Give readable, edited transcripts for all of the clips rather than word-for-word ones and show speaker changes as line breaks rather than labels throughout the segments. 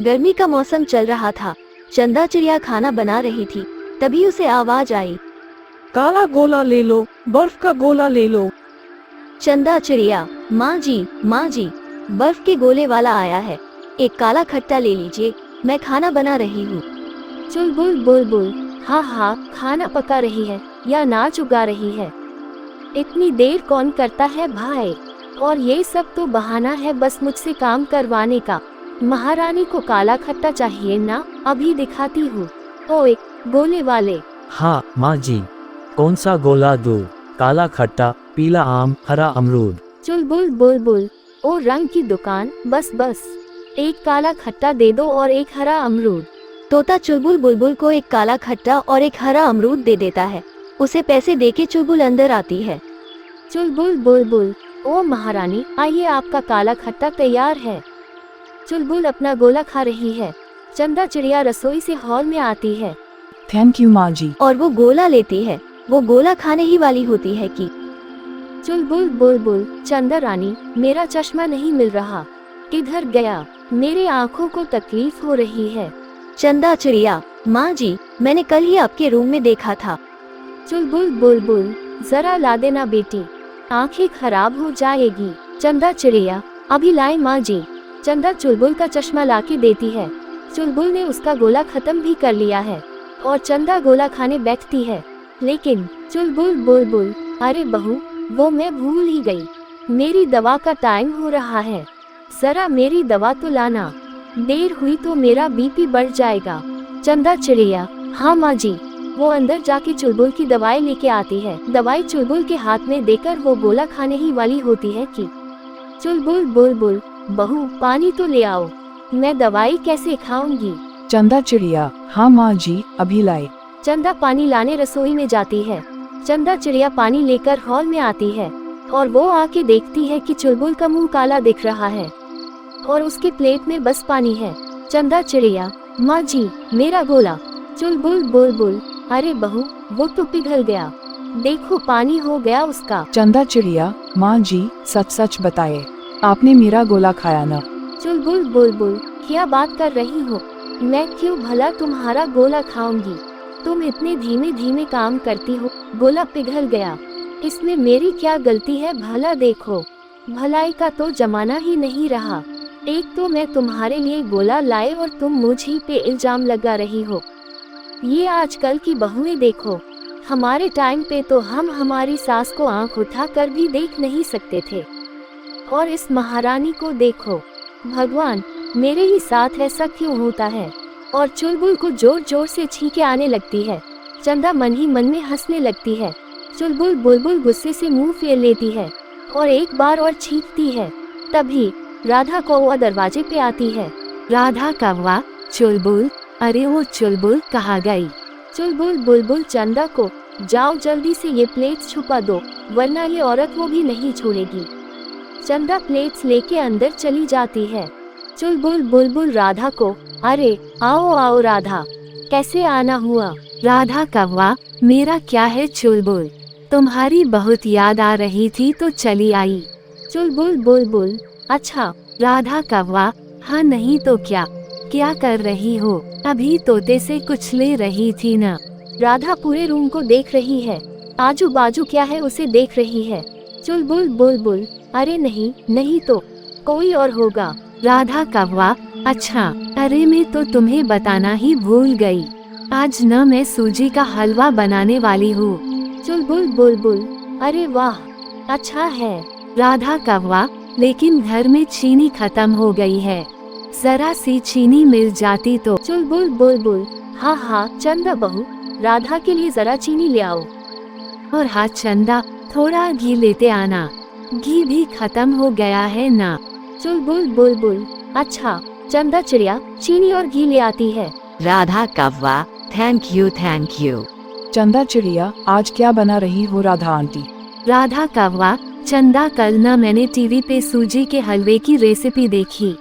गर्मी का मौसम चल रहा था। चंदा चिड़िया खाना बना रही थी, तभी उसे आवाज आई,
काला गोला ले लो, बर्फ का गोला ले लो।
चंदा चिड़िया, माँ जी, बर्फ के गोले वाला आया है, एक काला खट्टा ले लीजिए, मैं खाना बना रही हूँ।
चुलबुल बुलबुल, हाँ हाँ, खाना पका रही है या नाच उगा रही है? इतनी देर कौन करता है भाई? और ये सब तो बहाना है बस मुझसे काम करवाने का। महारानी को काला खट्टा चाहिए ना, अभी दिखाती हूँ। ओए गोले वाले।
हाँ माँ जी, कौन सा गोला दूँ? काला खट्टा, पीला आम, हरा अमरूद।
चुलबुल बुलबुल, ओ रंग की दुकान, बस बस, एक काला खट्टा दे दो और एक हरा अमरूद।
तोता चुलबुल बुलबुल को एक काला खट्टा और एक हरा अमरूद दे देता है। उसे पैसे देके चुलबुल अंदर आती है।
चुलबुल बुलबुल, ओ महारानी, आइए आपका काला खट्टा तैयार है। चुलबुल अपना गोला खा रही है। चंदा चिड़िया रसोई से हॉल में आती है।
थैंक यू माँ जी।
और वो गोला लेती है। वो गोला खाने ही वाली होती है कि
चुलबुल बुलबुल, चंदा रानी, मेरा चश्मा नहीं मिल रहा, किधर गया? मेरे आँखों को तकलीफ हो रही है।
चंदा चिड़िया, माँ जी, मैंने कल ही आपके रूम में देखा था।
चुलबुल बुलबुल, जरा ला देना बेटी, आँखें खराब हो जाएगी। चंदा चिड़िया, अभी लाए माँ जी। चंदा चुलबुल का चश्मा लाके देती है। चुलबुल ने उसका गोला खत्म भी कर लिया है और चंदा गोला खाने बैठती है। लेकिन चुलबुल बुलबुल, अरे बहू, वो मैं भूल ही गई, मेरी दवा का टाइम हो रहा है, जरा मेरी दवा तो लाना, देर हुई तो मेरा बीपी बढ़ जाएगा। चंदा चिड़िया, हाँ माँ जी। वो अंदर जाके चुलबुल की दवाई लेके आती है। दवाई चुलबुल के हाथ में देकर वो गोला खाने ही वाली होती है कि चुलबुल बुलबुल, बहू पानी तो ले आओ, मैं दवाई कैसे खाऊंगी?
चंदा चिड़िया, हाँ माँ जी, अभी लाए।
चंदा पानी लाने रसोई में जाती है। चंदा चिड़िया पानी लेकर हॉल में आती है और वो आके देखती है कि चुलबुल का मुंह काला दिख रहा है और उसके प्लेट में बस पानी है। चंदा चिड़िया, माँ जी, मेरा गोला। चुलबुल बुलबुल, अरे बहू, वो तो पिघल गया, देखो पानी हो गया उसका।
चंदा चिड़िया, माँ जी, सच सच बताए, आपने मेरा गोला खाया ना?
चुलबुल बुलबुल, क्या बात कर रही हो? मैं क्यों भला तुम्हारा गोला खाऊंगी? तुम इतने धीमे धीमे काम करती हो, गोला पिघल गया, इसमें मेरी क्या गलती है भला? देखो, भलाई का तो जमाना ही नहीं रहा। एक तो मैं तुम्हारे लिए गोला लाए और तुम मुझ ही पे इल्जाम लगा रही हो। ये आजकल की बहुएं देखो, हमारे टाइम पे तो हम हमारी सास को आंख उठा कर भी देख नहीं सकते थे, और इस महारानी को देखो। भगवान, मेरे ही साथ ऐसा क्यों होता है? और चुलबुल को जोर जोर से छींके आने लगती है। चंदा मन ही मन में हंसने लगती है। चुलबुल बुलबुल गुस्से से मुंह फेर लेती है और एक बार और छींकती है। तभी राधा कौवा दरवाजे पे आती है।
राधा कौवा, चुलबुल, अरे वो चुलबुल कहाँ गई?
चुलबुल बुलबुल चंदा को, जाओ जल्दी से ये प्लेट्स छुपा दो, वरना ये औरत वो भी नहीं छोड़ेगी। चंदा प्लेट्स लेके अंदर चली जाती है। चुलबुल बुलबुल राधा को, अरे आओ आओ राधा, कैसे आना हुआ?
राधा कौवा, मेरा क्या है चुलबुल, तुम्हारी बहुत याद आ रही थी तो चली आई।
चुलबुल बुलबुल, अच्छा।
राधा कौवा, हाँ नहीं तो क्या कर रही हो? अभी तोते से कुछ ले रही थी ना?
राधा पूरे रूम को देख रही है, आजू बाजू क्या है उसे देख रही है। चुलबुल बुलबुल, अरे नहीं नहीं तो कोई और होगा।
राधा कौवा, अच्छा, अरे मैं तो तुम्हें बताना ही भूल गई, आज न मैं सूजी का हलवा बनाने वाली हूँ।
चुलबुल बुलबुल, अरे वाह, अच्छा है।
राधा कौवा, लेकिन घर में चीनी खत्म हो गई है, जरा सी चीनी मिल जाती तो।
चुलबुल बुलबुल, हाँ हाँ चंदा बहू, राधा के लिए जरा चीनी ले आओ।
और हाँ चंदा, थोड़ा घी लेते आना, घी भी खत्म हो गया है ना।
चुलबुल बुलबुल, अच्छा। चंदा चिड़िया चीनी और घी ले आती है।
राधा कौवा, थैंक यू।
चंदा चिड़िया, आज क्या बना रही हो राधा आंटी?
राधा कौवा, चंदा, कल न मैंने टीवी पे सूजी के हलवे की रेसिपी देखी,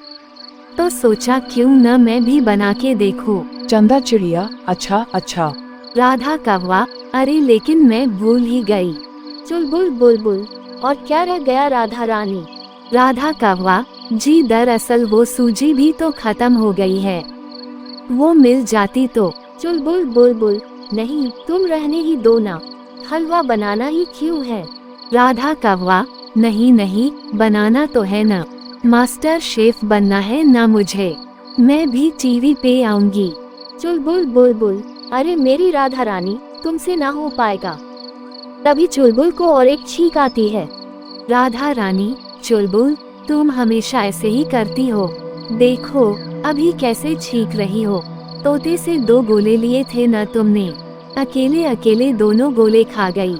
तो सोचा क्यों न मैं भी बना के देखूं।
चंदा चिड़िया, अच्छा।
राधा कौवा, अरे लेकिन मैं भूल ही गई।
चुलबुल बुलबुल, और क्या रह गया राधा रानी?
राधा कौवा, जी दरअसल वो सूजी भी तो खत्म हो गई है, वो मिल जाती तो।
चुलबुल बुलबुल, नहीं तुम रहने ही दो ना, हलवा बनाना ही क्यों है।
राधा कव्वा, नहीं नहीं बनाना तो है ना, मास्टर शेफ बनना है ना मुझे, मैं भी टीवी पे आऊंगी।
चुलबुल बुलबुल, अरे मेरी राधा रानी, तुमसे ना हो पाएगा। तभी चुलबुल को और एक छींक आती है।
राधा रानी, चुलबुल तुम हमेशा ऐसे ही करती हो, देखो अभी कैसे छींक रही हो। तोते से 2 गोले लिए थे न तुमने, अकेले अकेले दोनों गोले खा गई।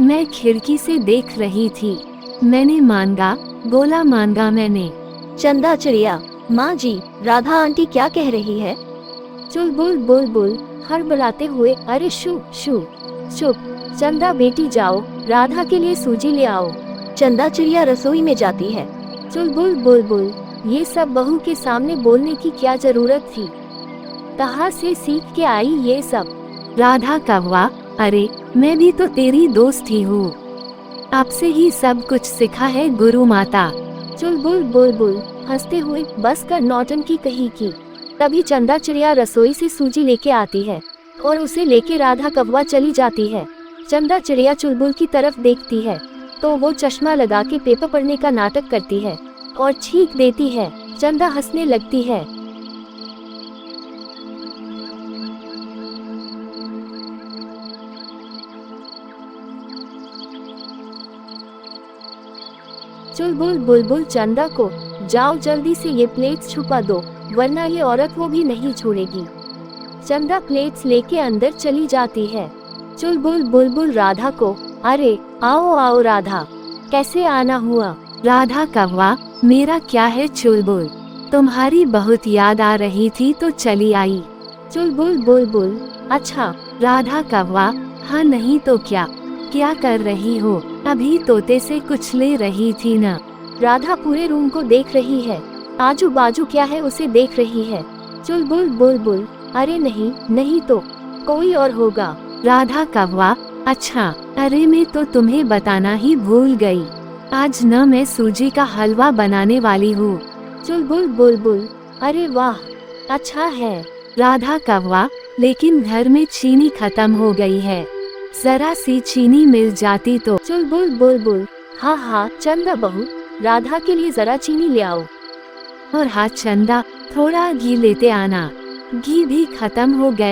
मैं खिड़की से देख रही थी, मैंने मांगा, गोला मांगा मैंने।
चंदा चिड़िया, माँ जी राधा आंटी क्या कह रही है?
चुलबुल बुलबुल हड़बड़ाते हुए, अरे शू शू चुप, चंदा बेटी जाओ, राधा के लिए सूजी ले आओ।
चंदा चिड़िया रसोई में जाती है।
चुलबुल बुलबुल, ये सब बहू के सामने बोलने की क्या जरूरत थी, कहाँ से सीख के आई ये सब।
राधा कव्वा, अरे मैं भी तो तेरी दोस्त ही हूँ, आपसे ही सब कुछ सीखा है गुरु माता।
चुलबुल बुलबुल हंसते हुए, बस कर नौटंकी कही की। तभी चंदा चिड़िया रसोई से सूजी लेके आती है और उसे लेके राधा कव्वा चली जाती है। चंदा चिड़िया चुलबुल की तरफ देखती है तो वो चश्मा लगा के पेपर पढ़ने का नाटक करती है और छींक देती है। चंदा हंसने लगती है। चुलबुल बुलबुल चंदा को, जाओ जल्दी से ये प्लेट्स छुपा दो, वरना ये औरत वो भी नहीं छोड़ेगी। चंदा प्लेट्स लेके अंदर चली जाती है। चुलबुल बुलबुल राधा को, अरे आओ आओ राधा, कैसे आना हुआ।
राधा कव्वा, मेरा क्या है चुलबुल, तुम्हारी बहुत याद आ रही थी तो चली आई।
चुलबुल बुलबुल, अच्छा।
राधा कव्वा, हाँ नहीं तो क्या, क्या कर रही हो, अभी तोते से कुछ ले रही थी ना।
राधा पूरे रूम को देख रही है, आजू बाजू क्या है उसे देख रही है। चुलबुल बुलबुल, अरे नहीं नहीं तो कोई और होगा।
राधा कव्वा, अच्छा, अरे मैं तो तुम्हें बताना ही भूल गई, आज न मैं सूजी का हलवा बनाने वाली हूँ।
चुलबुल बुलबुल, अरे वाह, अच्छा है।
राधा कव्वा, लेकिन घर में चीनी खत्म हो गई है, जरा सी चीनी मिल जाती तो।
चुलबुल बुलबुल, हाँ हाँ चंदा बहू, राधा के लिए जरा चीनी ले आओ।
और हाँ चंदा, थोड़ा घी लेते आना, घी भी खत्म हो गया